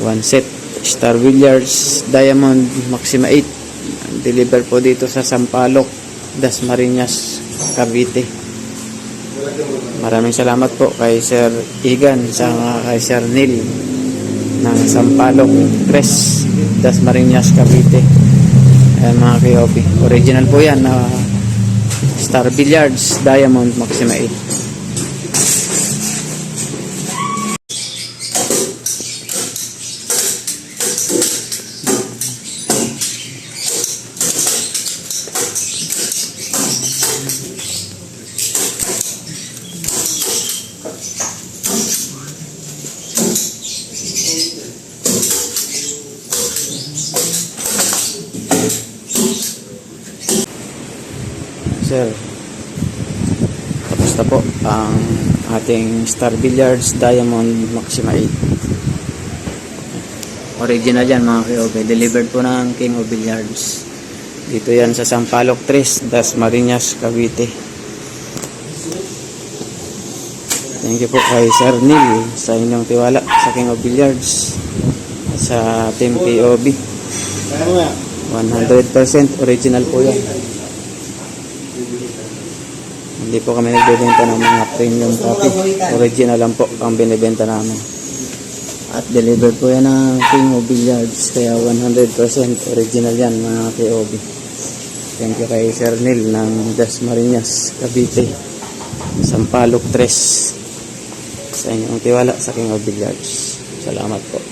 One set Star Billiards Diamond Maxima 8. Deliver po dito sa Sampaloc, Dasmariñas, Cavite. Maraming salamat po kay Sir Igan sa kay Sir Neil ng Sampaloc Tres, Dasmariñas, Cavite. Ayan mga KOB, original po yan na Star Billiards Diamond Maxima 8. Sir, tapos na po ang ating Star Billiards Diamond Maxima 8. Original yan mga KOB. Delivered po ng King of Billiards. Dito yan sa Sampaloc Tres, Dasmariñas, Cavite. Thank you po kay Sir Neil sa inyong tiwala sa King of Billiards at sa Team KOB. 100% original po yan. Hindi po kami nagbebenta ng mga premium copy. Original lang po ang binibenta namin. At deliver po yan ng King of Billiards. Kaya 100% original yan mga KOB. Thank you kay Sir Neil ng Dasmariñas, Cavite, Sampaloc Tres sa inyong tiwala sa King of Billiards. Salamat po.